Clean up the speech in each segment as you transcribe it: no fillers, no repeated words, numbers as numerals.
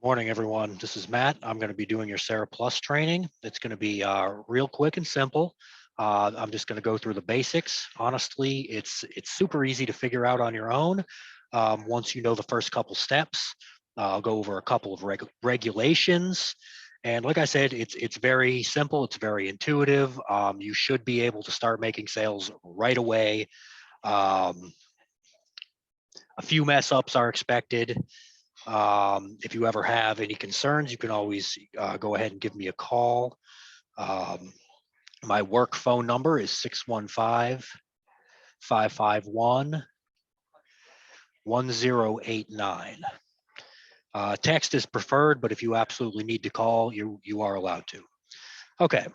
Morning, everyone. This is Matt. I'm going to be doing your Sara Plus training. It's going to be real quick and simple. I'm just going to go through the basics. Honestly, it's super easy to figure out on your own once you know the first couple steps. I'll go over a couple of regulations. And like I said, it's very simple. It's very intuitive. You should be able to start making sales right away. A few mess ups are expected. If you ever have any concerns, you can always go ahead and give me a call. My work phone number is 615-551-1089. Text is preferred, but if you absolutely need to call, you are allowed to. Okay.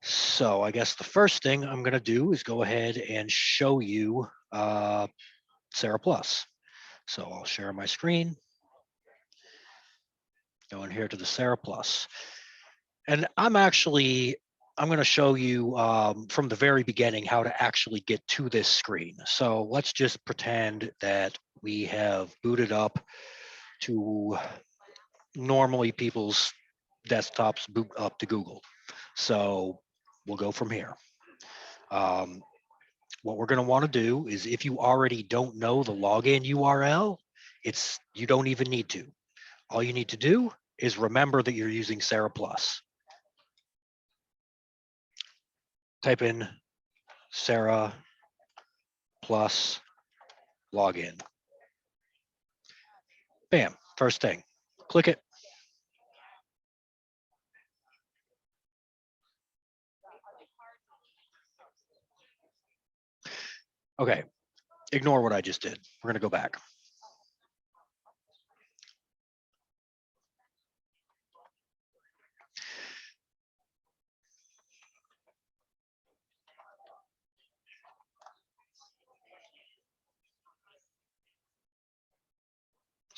So I guess the first thing I'm going to do is go ahead and show you Sara Plus. So I'll share my screen. Going here to the Sara Plus. And I'm going to show you from the very beginning how to actually get to this screen. So let's just pretend that we have booted up to normally people's desktops boot up to Google. So we'll go from here. What we're going to want to do is, if you already don't know the login URL, you don't even need to. All you need to do is remember that you're using Sara Plus. Type in Sara Plus login. Bam, first thing, click it. Okay, ignore what I just did. We're going to go back.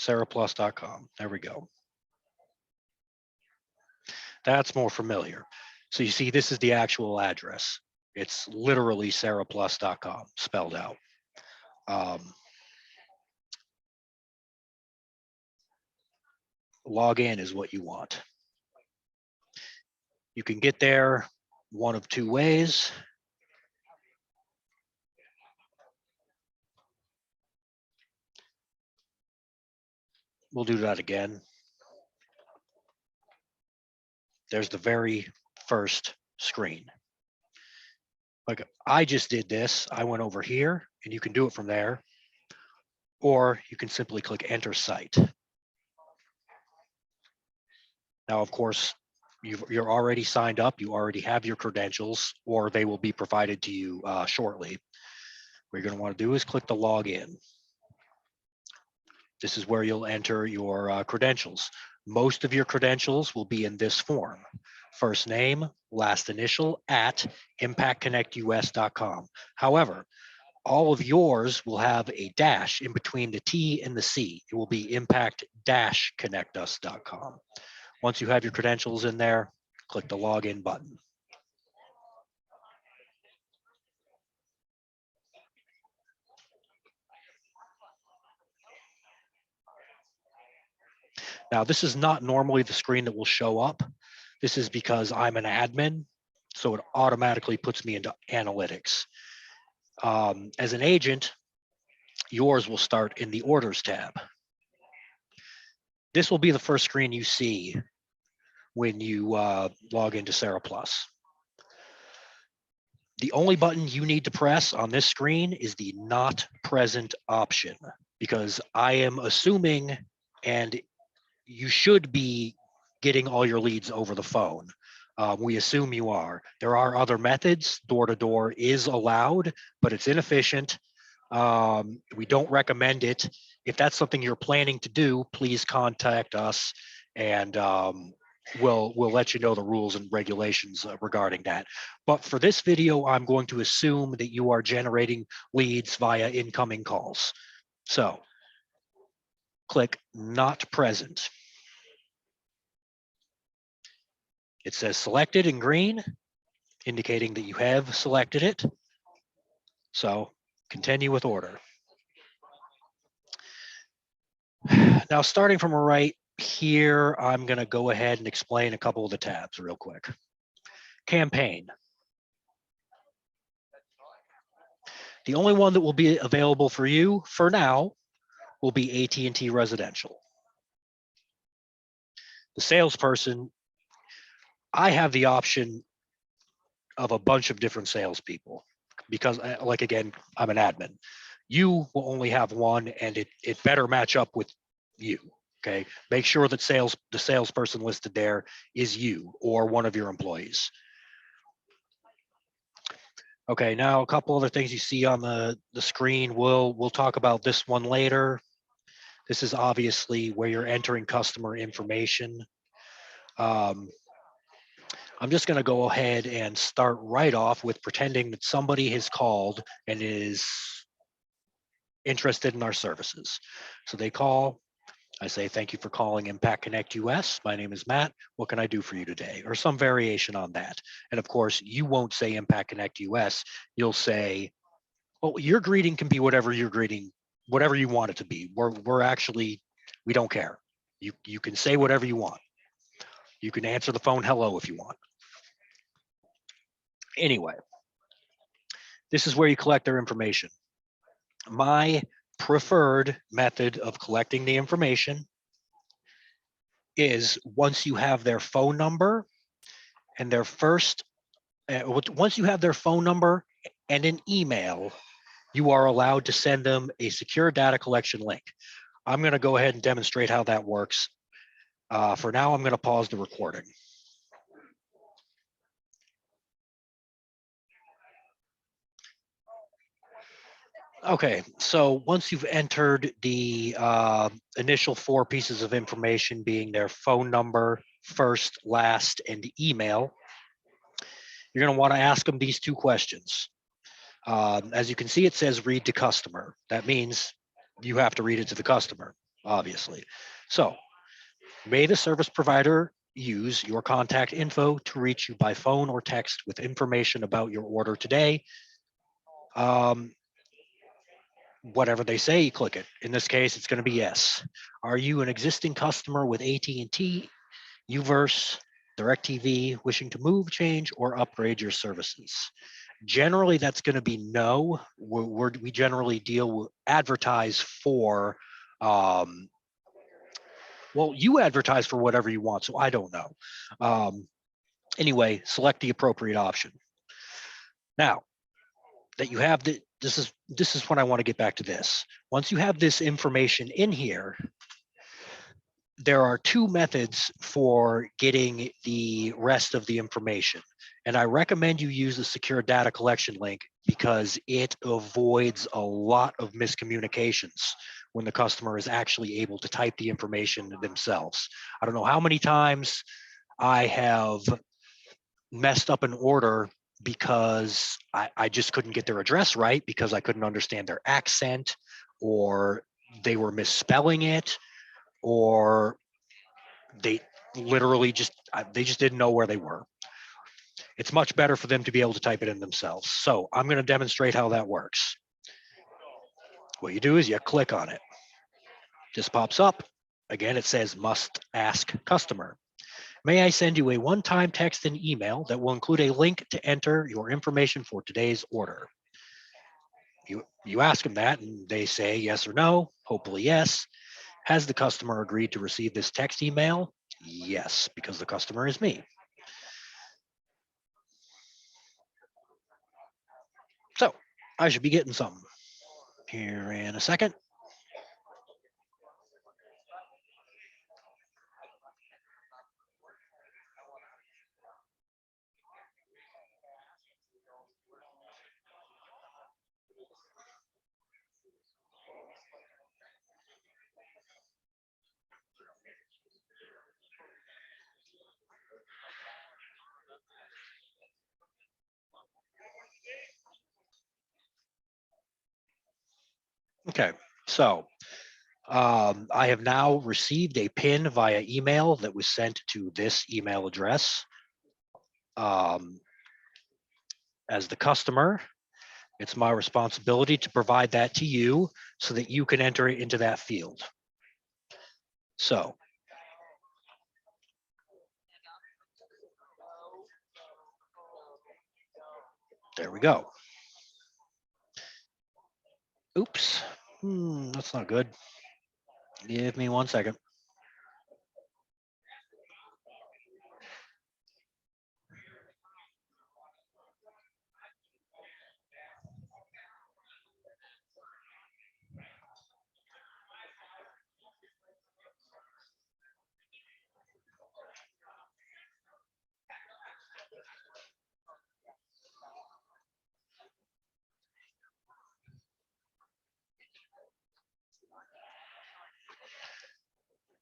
SaraPlus.com. There we go. That's more familiar. So you see, this is the actual address. It's literally SaraPlus.com spelled out. Login is what you want. You can get there one of two ways. We'll do that again. There's the very first screen. Like I just did this. I went over here, and you can do it from there. Or you can simply click Enter Site. Now, of course, you're already signed up. You already have your credentials, or they will be provided to you shortly. What you're going to want to do is click the Login. This is where you'll enter your credentials. Most of your credentials will be in this form: first name, last initial at impactconnectus.com. However, all of yours will have a dash in between the T and the C. It will be impact-connectus.com. Once you have your credentials in there, click the login button. Now, this is not normally the screen that will show up. This is because I'm an admin, so it automatically puts me into analytics. As an agent, yours will start in the Orders tab. This will be the first screen you see when you log into Sara Plus. The only button you need to press on this screen is the Not Present option, because I am assuming, and you should be getting all your leads over the phone. We assume you are. There are other methods. Door-to-door is allowed, but it's inefficient. We don't recommend it. If that's something you're planning to do, please contact us, and we'll let you know the rules and regulations regarding that. But for this video, I'm going to assume that you are generating leads via incoming calls. So click Not Present. It says selected in green, indicating that you have selected it. So continue with order. Now, starting from right here, I'm going to go ahead and explain a couple of the tabs real quick. Campaign. The only one that will be available for you for now will be AT&T Residential. The salesperson, I have the option of a bunch of different salespeople because, like, again, I'm an admin. You will only have one, and it better match up with you. Okay, make sure that the salesperson listed there is you or one of your employees. Okay, now a couple other things you see on the screen. We'll talk about this one later. This is obviously where you're entering customer information. I'm just going to go ahead and start right off with pretending that somebody has called and is interested in our services. So they call. I say, thank you for calling Impact Connect US. My name is Matt. What can I do for you today? Or some variation on that. And of course, you won't say Impact Connect US. You'll say, well, your greeting can be whatever your greeting, whatever you want it to be. We're actually, we don't care. You can say whatever you want. You can answer the phone hello if you want. Anyway, this is where you collect their information. My preferred method of collecting the information is once you have their phone number and their first, once you have their phone number and an email, you are allowed to send them a secure data collection link. I'm going to go ahead and demonstrate how that works. For now, I'm going to pause the recording. Okay, so once you've entered the initial 4 pieces of information, being their phone number, first, last, and email, you're going to want to ask them these 2 questions. As you can see, it says read to customer. That means you have to read it to the customer, obviously. So, may the service provider use your contact info to reach you by phone or text with information about your order today? Whatever they say, you click it. In this case, it's going to be yes. Are you an existing customer with AT&T, UVerse, DirecTV, wishing to move, change, or upgrade your services? Generally, that's going to be no. We generally advertise for, well, you advertise for whatever you want, so I don't know. Anyway, select the appropriate option. Now that you have this is when I want to get back to this. Once you have this information in here, there are 2 methods for getting the rest of the information. And I recommend you use the secure data collection link because it avoids a lot of miscommunications when the customer is actually able to type the information themselves. I don't know how many times I have messed up an order because I just couldn't get their address right because I couldn't understand their accent, or they were misspelling it, or they literally just didn't know where they were. It's much better for them to be able to type it in themselves. So I'm going to demonstrate how that works. What you do is you click on it. This pops up. Again, it says must ask customer. May I send you a one-time text and email that will include a link to enter your information for today's order? You ask them that and they say yes or no, hopefully yes. Has the customer agreed to receive this text email? Yes, because the customer is me. So I should be getting something here in a second. Okay, so I have now received a PIN via email that was sent to this email address. As the customer, it's my responsibility to provide that to you so that you can enter it into that field. So there we go. Oops. That's not good. Give me 1 second.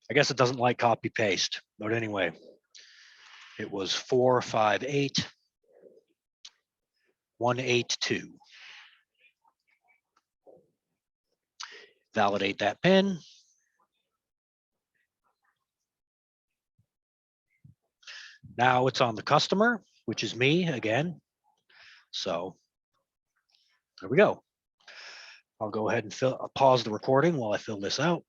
I guess it doesn't like copy paste, but anyway, it was 458182. Validate that pin. Now it's on the customer, which is me again. So there we go. I'll go ahead and pause the recording while I fill this out.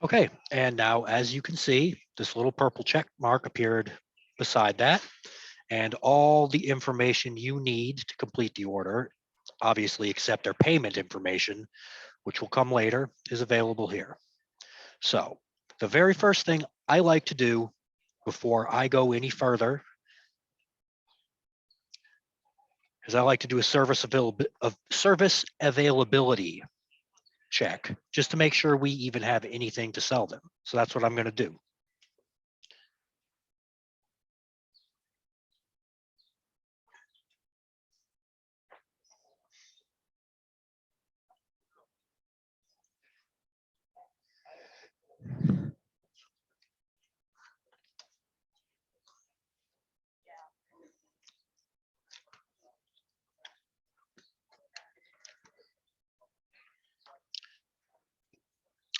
Okay, and now as you can see, this little purple check mark appeared beside that, and all the information you need to complete the order, obviously except their payment information, which will come later, is available here. So the very first thing I like to do before I go any further is I like to do a service availability check just to make sure we even have anything to sell them. So that's what I'm going to do.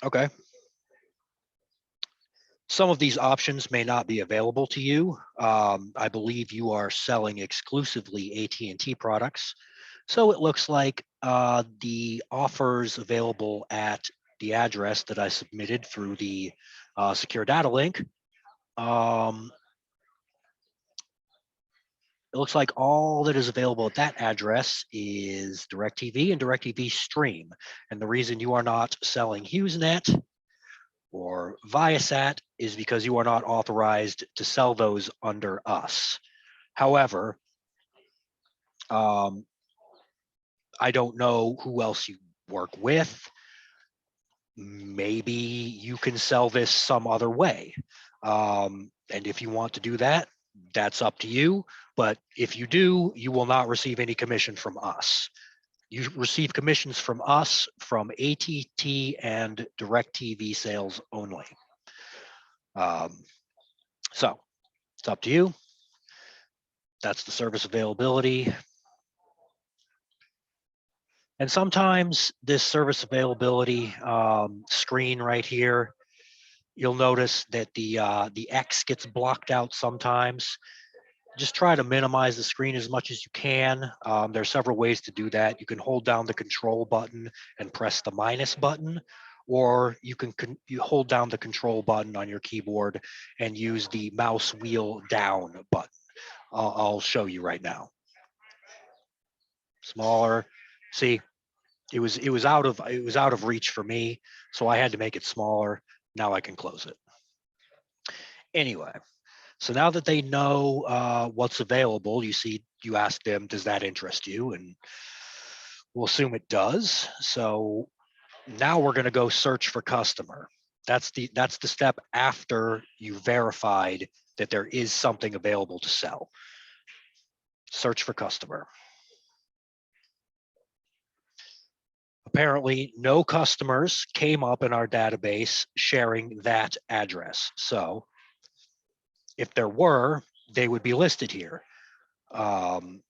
Okay. Some of these options may not be available to you. I believe you are selling exclusively AT&T products. So it looks like the offers available at the address that I submitted through the secure data link. It looks like all that is available at that address is DirecTV and DirecTV Stream. And the reason you are not selling HughesNet or Viasat is because you are not authorized to sell those under us. However, I don't know who else you work with. Maybe you can sell this some other way. And if you want to do that, that's up to you. But if you do, you will not receive any commission from us. You receive commissions from us from AT&T and DirecTV sales only. So it's up to you. That's the service availability. And sometimes this service availability screen right here, you'll notice that the X gets blocked out sometimes. Just try to minimize the screen as much as you can. There are several ways to do that. You can hold down the control button and press the minus button, or you can you hold down the control button on your keyboard and use the mouse wheel down button. I'll show you right now. Smaller. See, it was out of reach for me, so I had to make it smaller. Now I can close it. Anyway, so now that they know what's available, you ask them, does that interest you? And we'll assume it does. So now we're going to go search for customer. That's the step after you verified that there is something available to sell. Search for customer. Apparently, no customers came up in our database sharing that address. So if there were, they would be listed here. There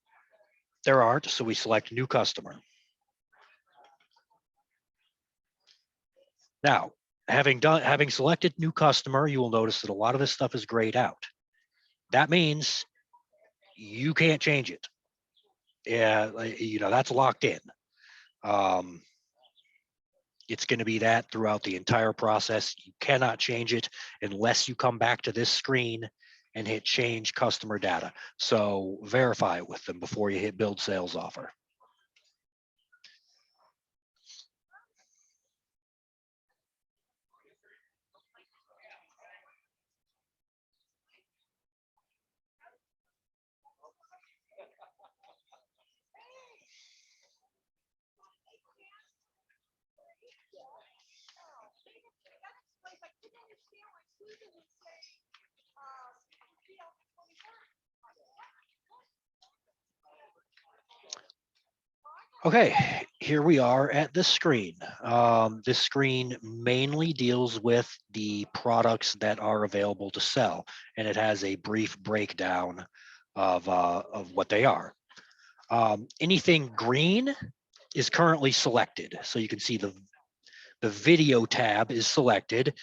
aren't, so we select new customer. Now, having selected new customer, you will notice that a lot of this stuff is grayed out. That means you can't change it. Yeah, that's locked in. Um, it's going to be that throughout the entire process. You cannot change it unless you come back to this screen and hit change customer data. So verify it with them before you hit build sales offer. Okay, here we are at this screen. This screen mainly deals with the products that are available to sell, and it has a brief breakdown of what they are. Anything green is currently selected, so you can see the video tab is selected,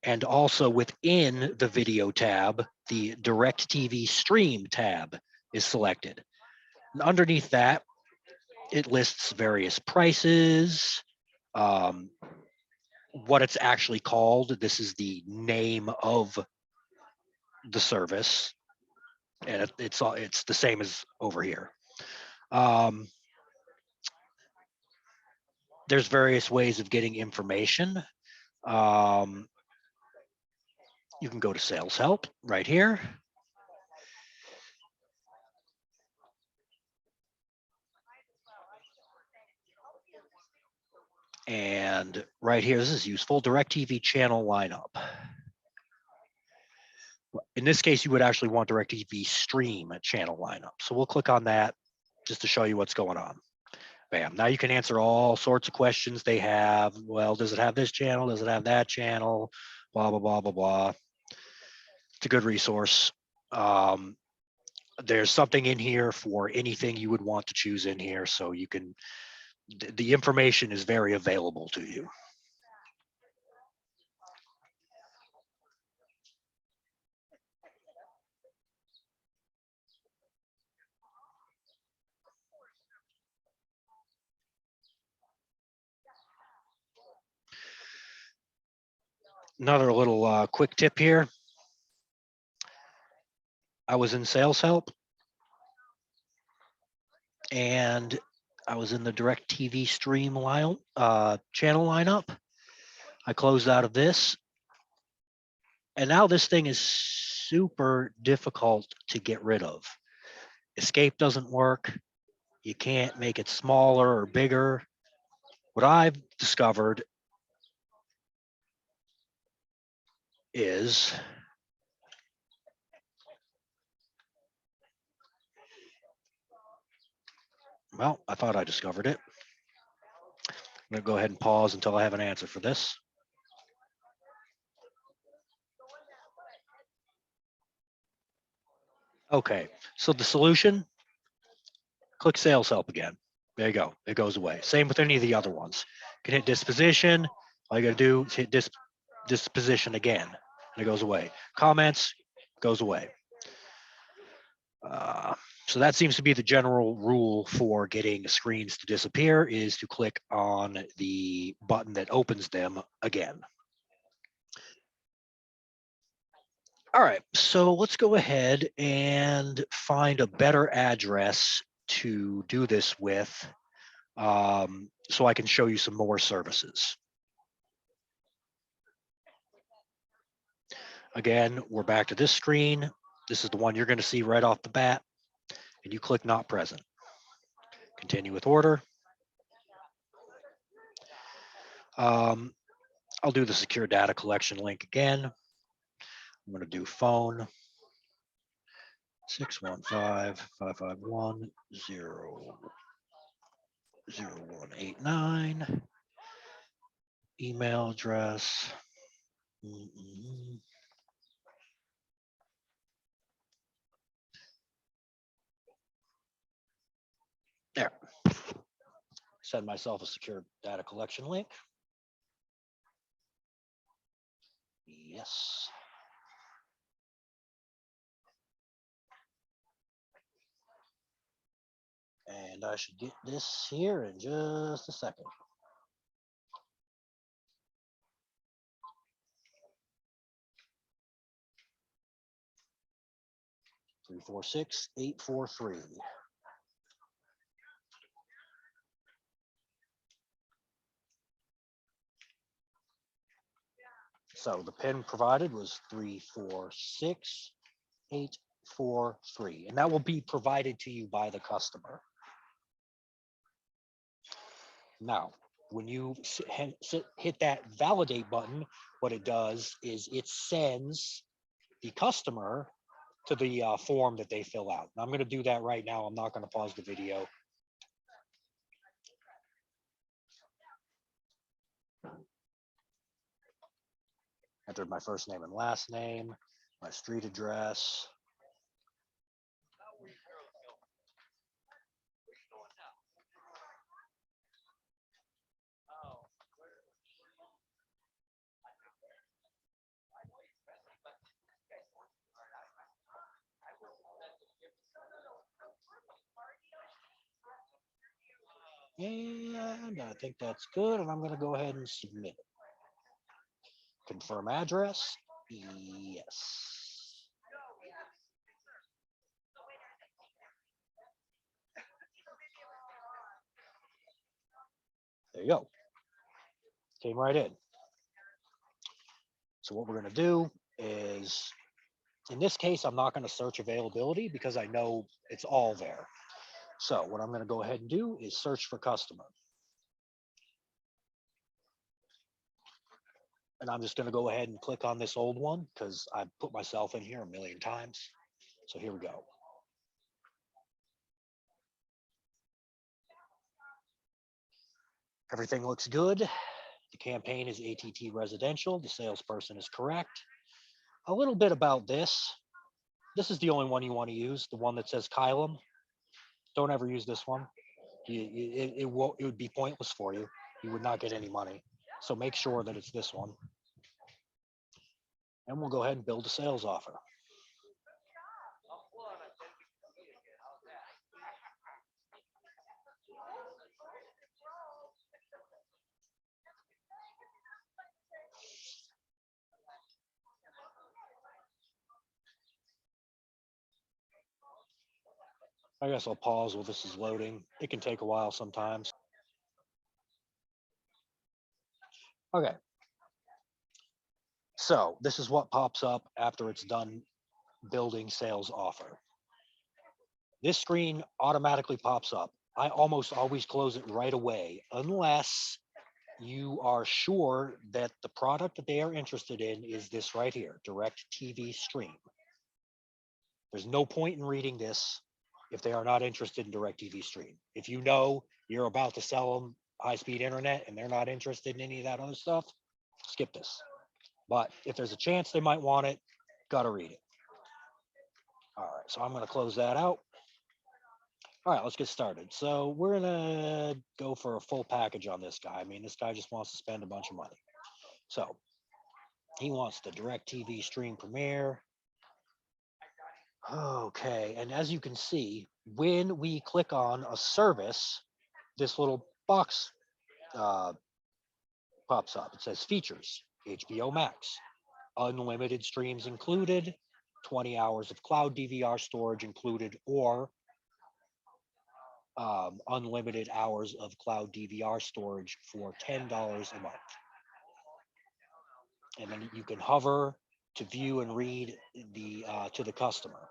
and also within the video tab, the DirecTV Stream tab is selected. And underneath that, it lists various prices, um, what it's actually called. This is the name of the service, and it's the same as over here. There's various ways of getting information. You can go to sales help right here. And right here, this is useful, DirecTV channel lineup. In this case, you would actually want DirecTV stream channel lineup. So we'll click on that just to show you what's going on. Bam. Now you can answer all sorts of questions they have. Well, does it have this channel? Does it have that channel? Blah, blah, blah, blah, blah. It's a good resource. There's something in here for anything you would want to choose in here. So you can, the information is very available to you. Another little quick tip here. I was in sales help and I was in the DirecTV stream channel lineup. I closed out of this, and now this thing is super difficult to get rid of. Escape doesn't work. You can't make it smaller or bigger. What I've discovered is well, I thought I discovered it. I'm going to go ahead and pause until I have an answer for this. Okay, so the solution, click sales help again. There you go. It goes away. Same with any of the other ones. You can hit disposition. All you got to do is hit disposition again, and it goes away. Comments goes away. So that seems to be the general rule for getting screens to disappear, is to click on the button that opens them again. All right, so let's go ahead and find a better address to do this with, so I can show you some more services. Again, we're back to this screen. This is the one you're going to see right off the bat, and you click not present. Continue with order. I'll do the secure data collection link again. I'm going to do phone 615-551-0189. Email address. There. Send myself a secure data collection link. Yes. And I should get this here in just a second. 346-843. So the pin provided was 346-843, and that will be provided to you by the customer. Now, when you hit that validate button, what it does is it sends the customer to the form that they fill out. And I'm going to do that right now. I'm not going to pause the video. Entered my first name and last name, my street address. And I think that's good. And I'm going to go ahead and submit it. Confirm address. Yes. There you go. Came right in. So what we're going to do is, in this case, I'm not going to search availability because I know it's all there. So what I'm going to go ahead and do is search for customer. And I'm just going to go ahead and click on this old one because I've put myself in here a million times. So here we go. Everything looks good. The campaign is ATT residential. The salesperson is correct. A little bit about this. This is the only one you want to use, the one that says Kylum. Don't ever use this one. It would be pointless for you. You would not get any money. So make sure that it's this one. And we'll go ahead and build a sales offer. I guess I'll pause while this is loading. It can take a while sometimes. Okay. So this is what pops up after it's done building sales offer. This screen automatically pops up. I almost always close it right away unless you are sure that the product that they are interested in is this right here, Direct TV Stream. There's no point in reading this if they are not interested in Direct TV Stream. If you know you're about to sell them high-speed internet and they're not interested in any of that other stuff, skip this. But if there's a chance they might want it, gotta read it. All right, so I'm gonna close that out. All right, let's get started. So we're gonna go for a full package on this guy. I mean, this guy just wants to spend a bunch of money. So he wants the Direct TV Stream Premiere. Okay, and as you can see, when we click on a service, this little box pops up. It says features, HBO Max, unlimited streams included, 20 hours of cloud DVR storage included, or unlimited hours of cloud DVR storage for $10 a month. And then you can hover to view and read the to the customer.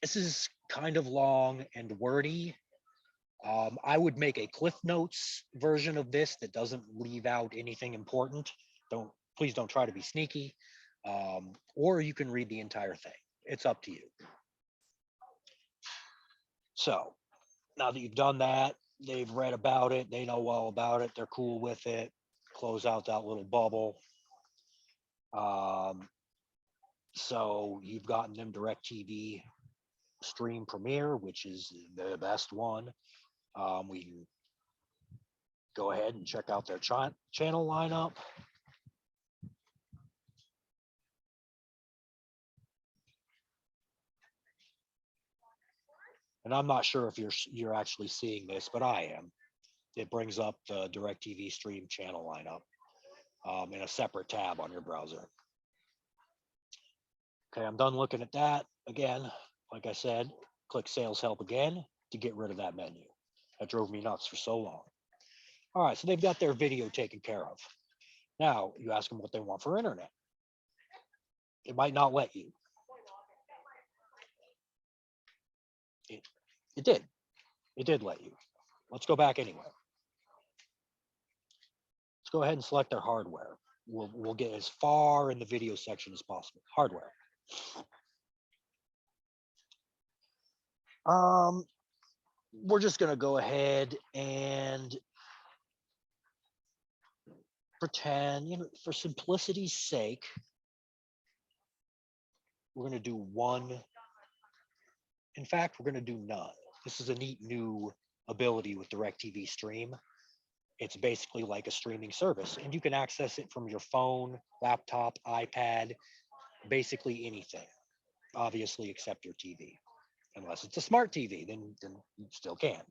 This is kind of long and wordy. I would make a Cliff Notes version of this that doesn't leave out anything important. Please don't try to be sneaky. Or you can read the entire thing. It's up to you. So now that you've done that, they've read about it, they know all about it, they're cool with it. Close out that little bubble. So you've gotten them Direct TV Stream Premiere, which is the best one. We go ahead and check out their channel lineup. And I'm not sure if you're actually seeing this, but I am. It brings up the DirecTV stream channel lineup in a separate tab on your browser. Okay, I'm done looking at that. Again, like I said, click Sales Help again to get rid of that menu. That drove me nuts for so long. All right, so they've got their video taken care of. Now you ask them what they want for internet. It might not let you. It did. It did let you. Let's go back anyway. Let's go ahead and select their hardware. We'll get as far in the video section as possible. Hardware. We're just gonna go ahead and pretend, you know, for simplicity's sake, we're gonna do one. In fact, we're gonna do none. This is a neat new ability with DirecTV Stream. It's basically like a streaming service, and you can access it from your phone, laptop, iPad, basically anything, obviously except your TV. Unless it's a smart TV, then you still can.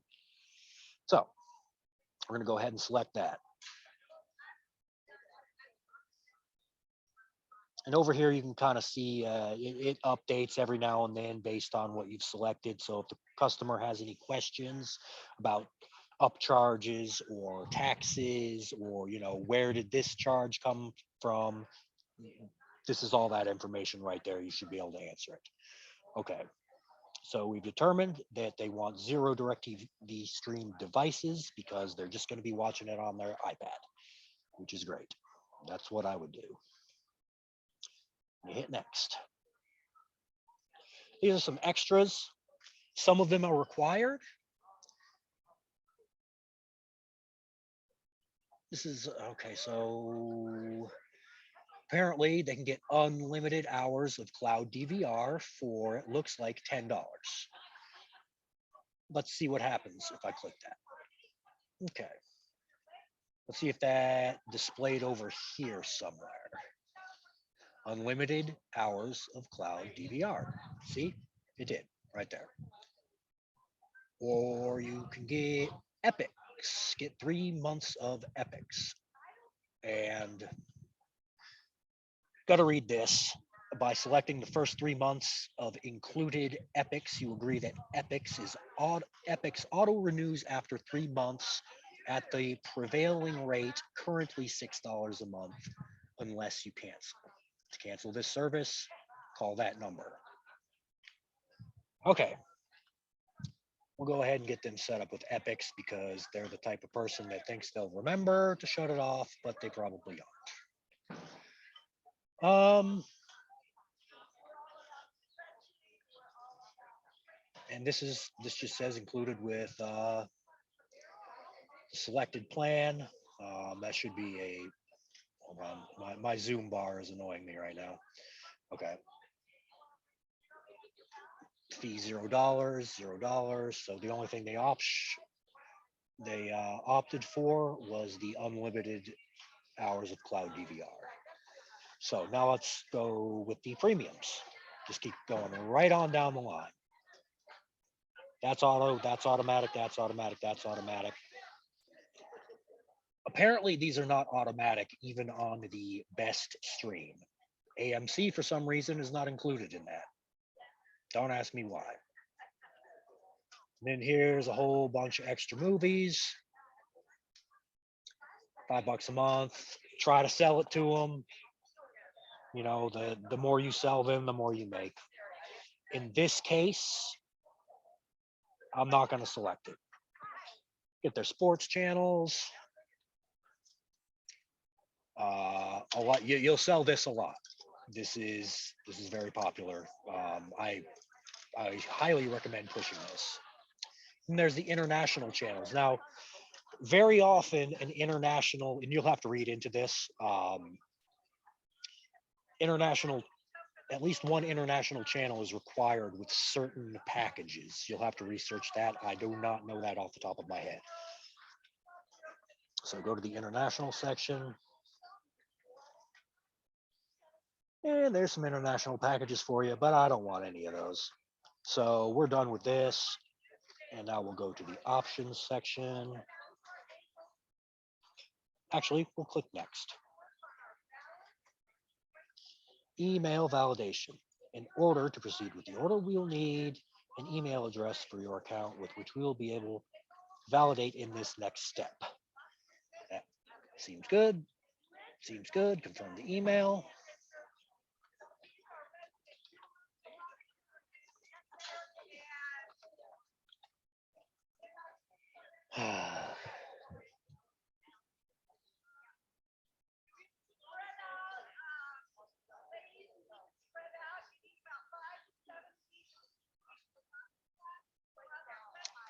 So we're gonna go ahead and select that. And over here, you can kind of see it updates every now and then based on what you've selected. So if the customer has any questions about upcharges or taxes, or, you know, where did this charge come from, this is all that information right there. You should be able to answer it. Okay. So we've determined that they want 0 DirecTV stream devices because they're just going to be watching it on their iPad, which is great. That's what I would do. You hit next. These are some extras. Some of them are required. This is okay. So apparently they can get unlimited hours of cloud DVR for, it looks like, $10. Let's see what happens if I click that. Okay. Let's see if that displayed over here somewhere. Unlimited hours of cloud DVR. See, it did right there. Or you can get Epics, get 3 months of Epics. And got to read this. By selecting the first 3 months of included Epics, you agree that Epics auto renews after 3 months at the prevailing rate, currently $6 a month, unless you cancel. To cancel this service, call that number. Okay. We'll go ahead and get them set up with Epics because they're the type of person that thinks they'll remember to shut it off, but they probably aren't. And this just says included with selected plan. That should be a, hold on, my Zoom bar is annoying me right now. Okay. Fee $0, $0. So the only thing they opted for was the unlimited hours of cloud DVR. So now let's go with the premiums. Just keep going right on down the line. That's auto, that's automatic, that's automatic, that's automatic. Apparently, these are not automatic even on the best stream. AMC, for some reason, is not included in that. Don't ask me why. And then here's a whole bunch of extra movies. $5 a month. Try to sell it to them. You know, the more you sell them, the more you make. In this case, I'm not going to select it. Get their sports channels. A lot. You'll sell this a lot. This is very popular. I highly recommend pushing this. And there's the international channels. Now, very often an international, and you'll have to read into this, international, at least one international channel is required with certain packages. You'll have to research that. I do not know that off the top of my head. So go to the international section. And there's some international packages for you, but I don't want any of those. So we're done with this. And now we'll go to the options section. Actually, we'll click next. Email validation. In order to proceed with the order, we'll need an email address for your account with which we will be able to validate in this next step. That seems good. Seems good. Confirm the email.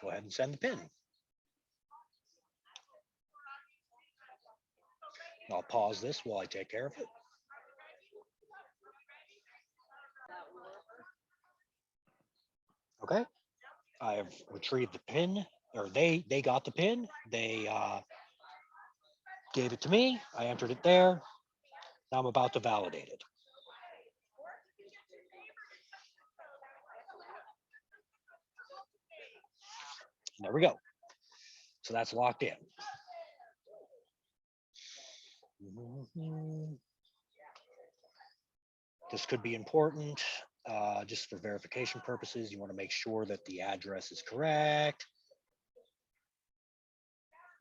Go ahead and send the PIN. I'll pause this while I take care of it. Okay, I have retrieved the PIN, or they got the PIN. They gave it to me. I entered it there. Now I'm about to validate it. There we go. So that's locked in. This could be important just for verification purposes. You want to make sure that the address is correct.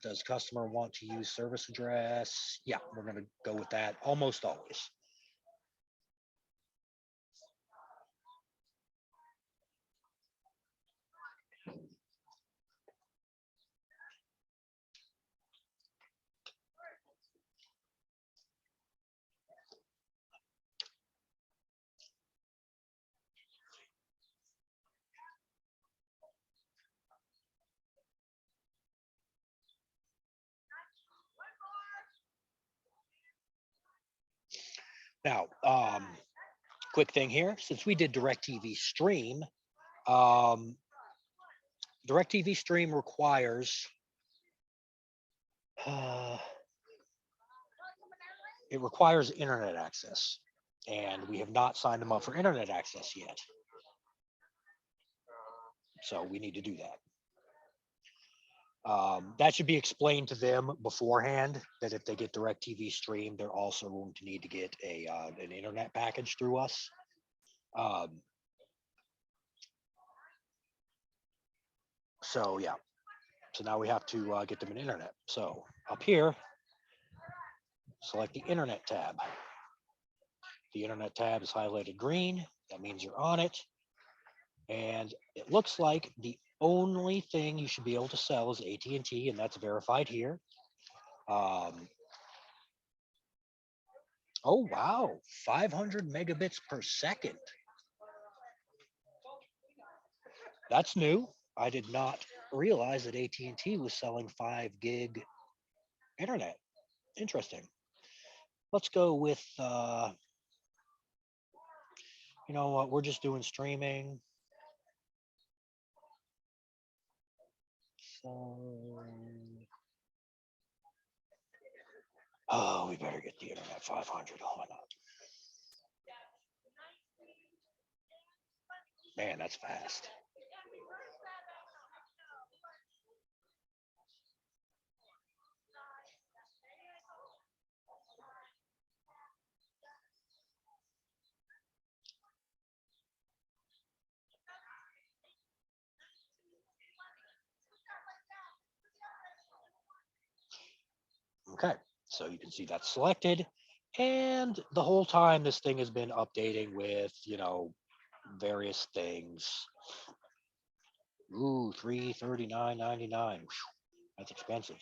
Does customer want to use service address? Yeah, we're going to go with that almost always. Now, quick thing here, since we did DirecTV Stream, DirecTV Stream requires it requires internet access, and we have not signed them up for internet access yet. So we need to do that. That should be explained to them beforehand, that if they get DirecTV Stream, they're also going to need to get an internet package through us. So yeah, so now we have to get them an internet. So up here, select the internet tab. The internet tab is highlighted green. That means you're on it. And it looks like the only thing you should be able to sell is AT&T, and that's verified here. Oh, wow, 500 megabits per second. That's new. I did not realize that AT&T was selling 5 gig internet. Interesting. Let's go with, you know what, we're just doing streaming. So, oh, we better get the internet 500. Why not? Man, that's fast. Okay, so you can see that's selected. And the whole time this thing has been updating with, you know, various things. Ooh, $339.99. That's expensive.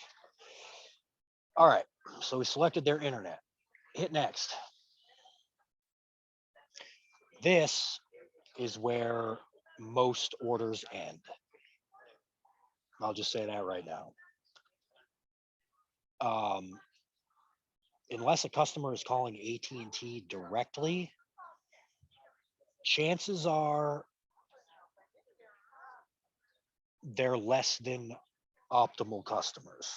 All right, so we selected their internet. Hit next. This is where most orders end. I'll just say that right now. Unless a customer is calling AT&T directly, chances are they're less than optimal customers.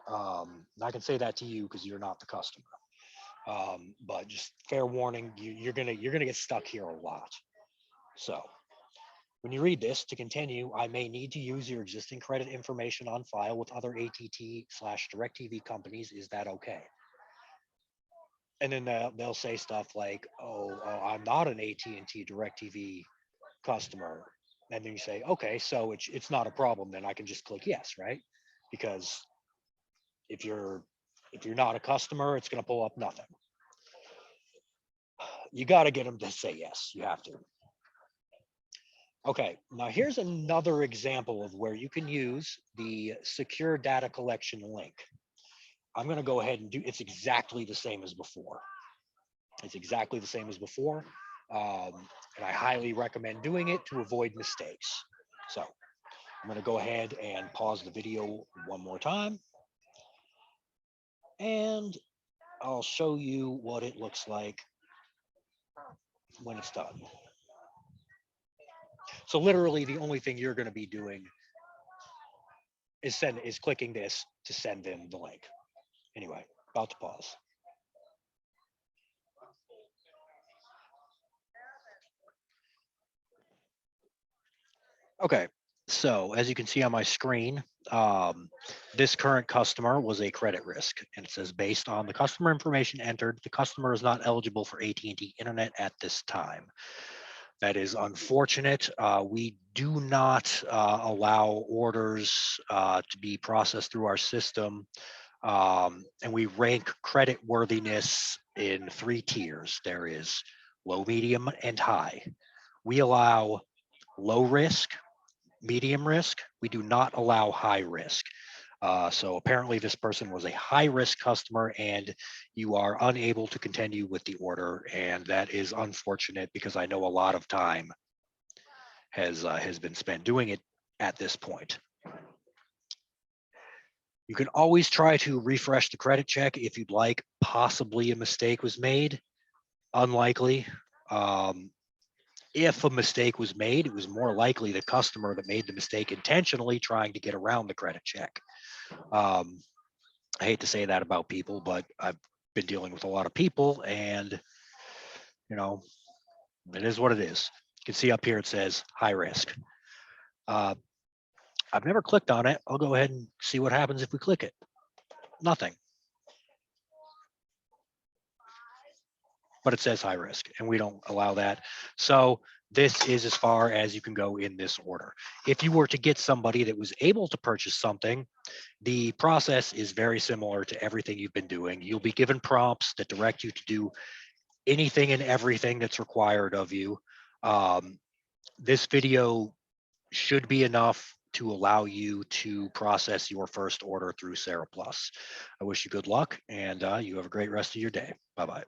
And I can say that to you because you're not the customer. But just fair warning, you're gonna get stuck here a lot. So when you read this, to continue, I may need to use your existing credit information on file with other ATT/DirecTV companies. Is that okay? And then they'll say stuff like, "Oh, I'm not an AT&T DirecTV customer." And then you say, "Okay, so it's not a problem. Then I can just click yes, right?" Because if you're not a customer, it's going to pull up nothing. You got to get them to say yes. You have to. Okay, now here's another example of where you can use the secure data collection link. I'm going to go ahead and do, it's exactly the same as before. It's exactly the same as before. And I highly recommend doing it to avoid mistakes. So I'm going to go ahead and pause the video one more time. And I'll show you what it looks like when it's done. So literally the only thing you're going to be doing is clicking this to send them the link. Anyway, about to pause. Okay, so as you can see on my screen, this current customer was a credit risk, and it says based on the customer information entered, the customer is not eligible for AT&T Internet at this time. That is unfortunate. We do not allow orders to be processed through our system, and we rank credit worthiness in 3 tiers. There is low, medium, and high. We allow low risk, medium risk. We do not allow high risk. So apparently this person was a high risk customer and you are unable to continue with the order. And that is unfortunate because I know a lot of time has been spent doing it at this point. You can always try to refresh the credit check if you'd like. Possibly a mistake was made. Unlikely. If a mistake was made, it was more likely the customer that made the mistake intentionally trying to get around the credit check. I hate to say that about people, but I've been dealing with a lot of people and, you know, it is what it is. You can see up here it says high risk. I've never clicked on it. I'll go ahead and see what happens if we click it. Nothing. But it says high risk and we don't allow that. So this is as far as you can go in this order. If you were to get somebody that was able to purchase something, the process is very similar to everything you've been doing. You'll be given prompts that direct you to do anything and everything that's required of you. This video should be enough to allow you to process your first order through Sara Plus. I wish you good luck and you have a great rest of your day. Bye-bye.